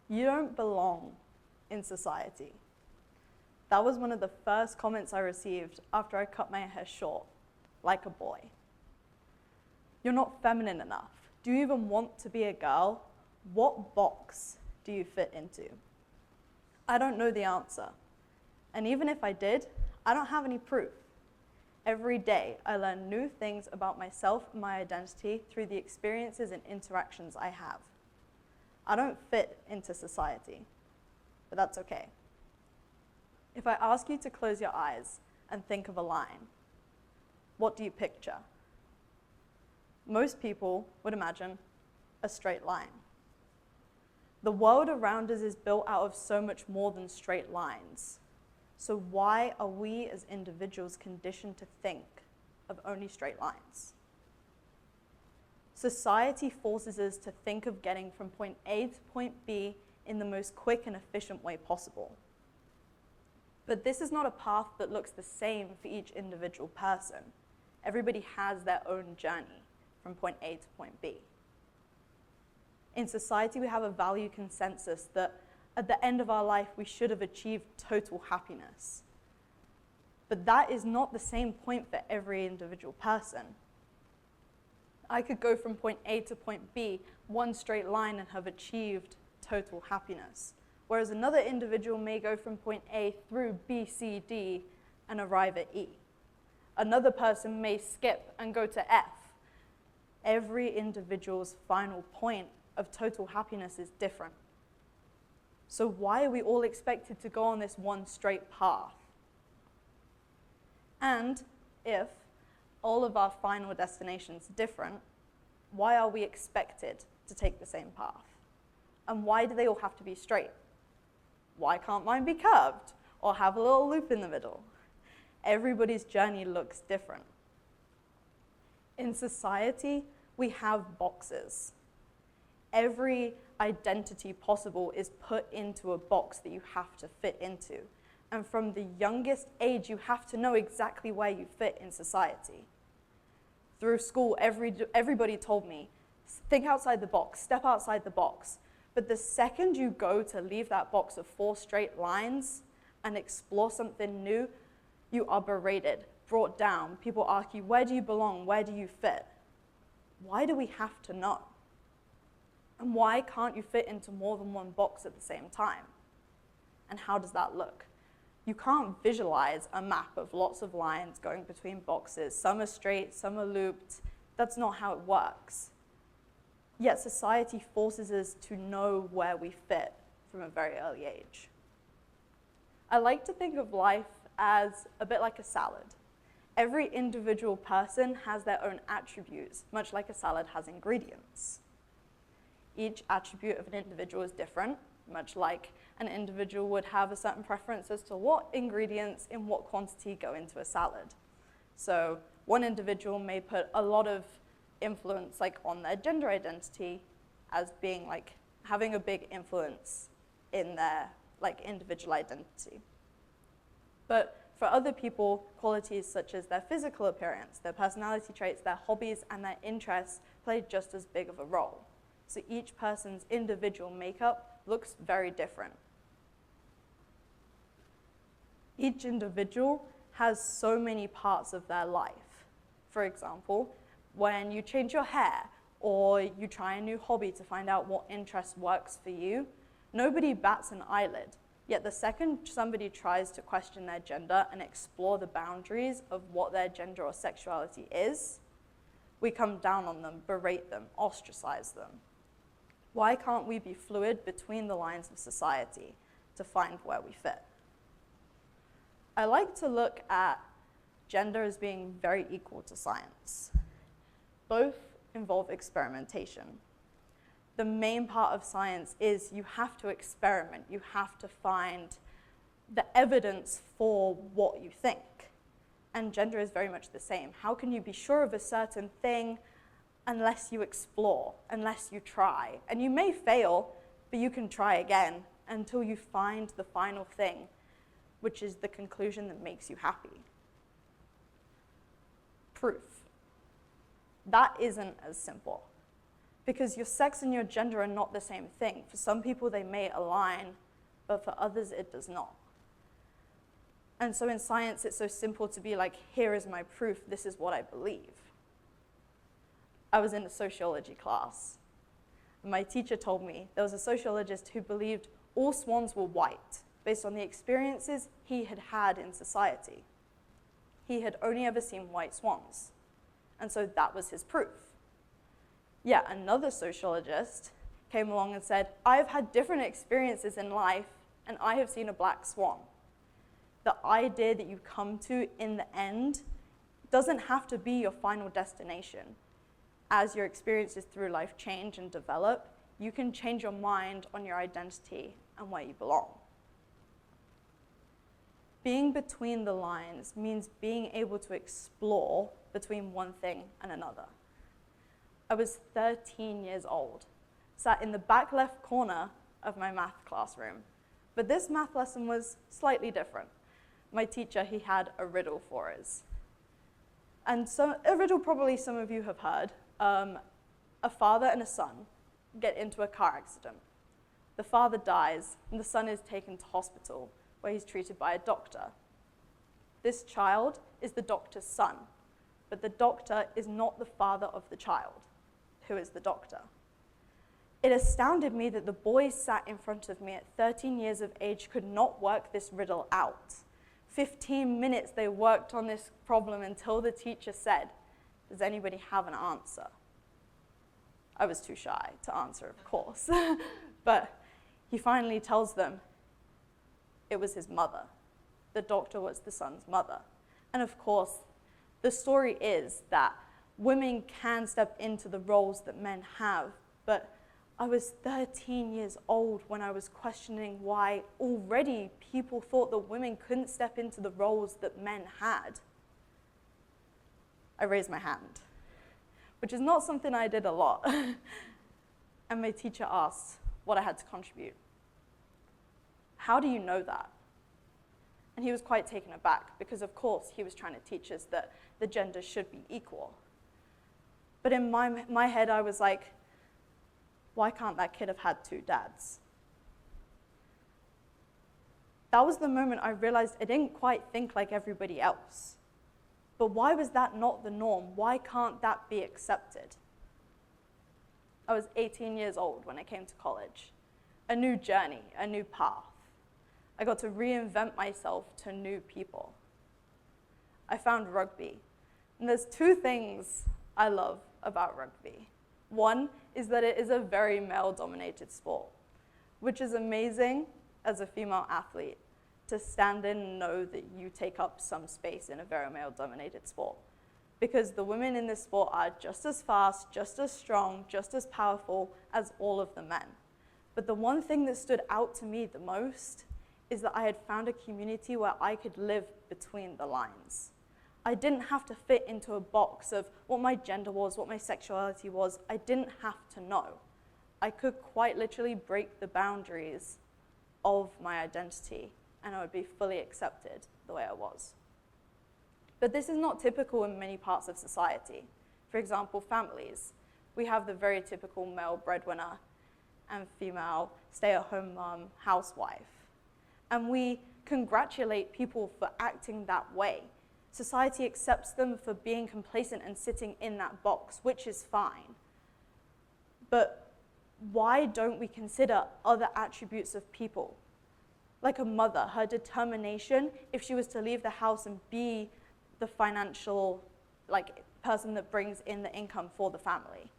You don't belong in society. That was one of the first comments I received after I cut my hair short, like a boy. You're not feminine enough. Do you even want to be a girl? What box do you fit into? I don't know the answer. And even if I did, I don't have any proof. Every day, I learn new things about myself and my identity through the experiences and interactions I have. I don't fit into society, but that's okay. If I ask you to close your eyes and think of a line, what do you picture? Most people would imagine a straight line. The world around us is built out of so much more than straight lines. So why are we as individuals conditioned to think of only straight lines? Society forces us to think of getting from point A to point B in the most quick and efficient way possible. But this is not a path that looks the same for each individual person. Everybody has their own journey from point A to point B. In society, we have a value consensus that at the end of our life, we should have achieved total happiness. But that is not the same point for every individual person. I could go from point A to point B, one straight line, and have achieved total happiness. Whereas another individual may go from point A through B, C, D, and arrive at E. Another person may skip and go to F. Every individual's final point of total happiness is different. So why are we all expected to go on this one straight path? And if all of our final destinations are different, why are we expected to take the same path? And why do they all have to be straight? Why can't mine be curved or have a little loop in the middle? Everybody's journey looks different. In society, we have boxes. Every identity possible is put into a box that you have to fit into. And from the youngest age, you have to know exactly where you fit in society. Through school, everybody told me, think outside the box, step outside the box. But the second you go to leave that box of 4 straight lines and explore something new, you are berated, brought down. People ask you, where do you belong? Where do you fit? Why do we have to know? And why can't you fit into more than one box at the same time? And how does that look? You can't visualize a map of lots of lines going between boxes. Some are straight, some are looped. That's not how it works. Yet society forces us to know where we fit from a very early age. I like to think of life as a bit like a salad. Every individual person has their own attributes, much like a salad has ingredients. Each attribute of an individual is different, much like an individual would have a certain preference as to what ingredients in what quantity go into a salad. So one individual may put a lot of influence on their gender identity as being having a big influence in their individual identity. But for other people, qualities such as their physical appearance, their personality traits, their hobbies, and their interests play just as big of a role. So each person's individual makeup looks very different. Each individual has so many parts of their life. For example, when you change your hair or you try a new hobby to find out what interest works for you, nobody bats an eyelid. Yet the second somebody tries to question their gender and explore the boundaries of what their gender or sexuality is, we come down on them, berate them, ostracize them. Why can't we be fluid between the lines of society to find where we fit? I like to look at gender as being very equal to science. Both involve experimentation. The main part of science is you have to experiment. You have to find the evidence for what you think. And gender is very much the same. How can you be sure of a certain thing unless you explore, unless you try? And you may fail, but you can try again until you find the final thing, which is the conclusion that makes you happy. Proof. That isn't as simple. Because your sex and your gender are not the same thing. For some people, they may align, but for others, it does not. And so in science, it's so simple to be like, here is my proof, this is what I believe. I was in a sociology class. My teacher told me there was a sociologist who believed all swans were white based on the experiences he had had in society. He had only ever seen white swans. And so that was his proof. Yet another sociologist came along and said, I've had different experiences in life and I have seen a black swan. The idea that you come to in the end doesn't have to be your final destination. As your experiences through life change and develop, you can change your mind on your identity and where you belong. Being between the lines means being able to explore between one thing and another. I was 13 years old, sat in the back left corner of my math classroom. But this math lesson was slightly different. My teacher, he had a riddle for us. And so a riddle probably some of you have heard. A father and a son get into a car accident. The father dies, and the son is taken to hospital, where he's treated by a doctor. This child is the doctor's son, but the doctor is not the father of the child, who is the doctor. It astounded me that the boys sat in front of me at 13 years of age could not work this riddle out. 15 minutes they worked on this problem until the teacher said, does anybody have an answer? I was too shy to answer, of course. But he finally tells them it was his mother. The doctor was the son's mother. And of course, the story is that women can step into the roles that men have, but I was 13 years old when I was questioning why already people thought that women couldn't step into the roles that men had. I raised my hand, which is not something I did a lot. And my teacher asked what I had to contribute. How do you know that? And he was quite taken aback because, of course, he was trying to teach us that the genders should be equal. But in my head, I was like, why can't that kid have had two dads? That was the moment I realized I didn't quite think like everybody else. But why was that not the norm? Why can't that be accepted? I was 18 years old when I came to college. A new journey, a new path. I got to reinvent myself to new people. I found rugby. And there's two things I love about rugby. One is that it is a very male-dominated sport, which is amazing as a female athlete to stand in and know that you take up some space in a very male-dominated sport. Because the women in this sport are just as fast, just as strong, just as powerful as all of the men. But the one thing that stood out to me the most is that I had found a community where I could live between the lines. I didn't have to fit into a box of what my gender was, what my sexuality was. I didn't have to know. I could quite literally break the boundaries of my identity, and I would be fully accepted the way I was. But this is not typical in many parts of society. For example, families. We have the very typical male breadwinner and female stay-at-home mom, housewife. And we congratulate people for acting that way. Society accepts them for being complacent and sitting in that box, which is fine. But why don't we consider other attributes of people? Like a mother, her determination, if she was to leave the house and be the financial person that brings in the income for the family.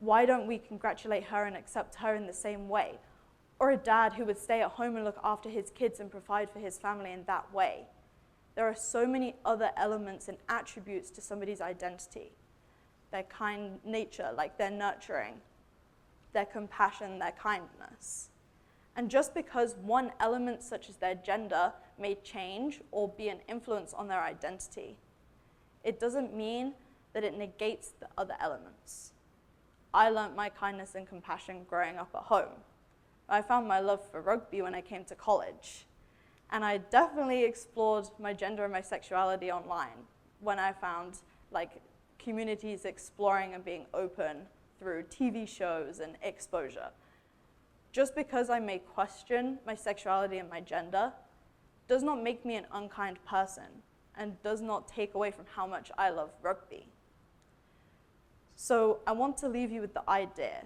Why don't we congratulate her and accept her in the same way? Or a dad who would stay at home and look after his kids and provide for his family in that way. There are so many other elements and attributes to somebody's identity. Their kind nature, like their nurturing, their compassion, their kindness. And just because one element such as their gender may change or be an influence on their identity, it doesn't mean that it negates the other elements. I learned my kindness and compassion growing up at home. I found my love for rugby when I came to college. And I definitely explored my gender and my sexuality online when I found communities exploring and being open through TV shows and exposure. Just because I may question my sexuality and my gender does not make me an unkind person and does not take away from how much I love rugby. So I want to leave you with the idea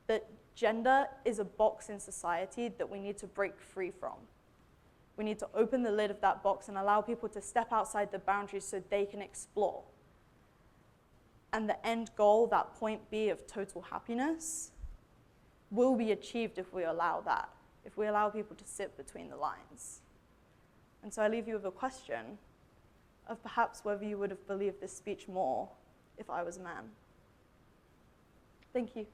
that gender is a box in society that we need to break free from. We need to open the lid of that box and allow people to step outside the boundaries so they can explore. And the end goal, that point B of total happiness, will be achieved if we allow that, if we allow people to sit between the lines. And so I leave you with a question of perhaps whether you would have believed this speech more if I was a man. Thank you.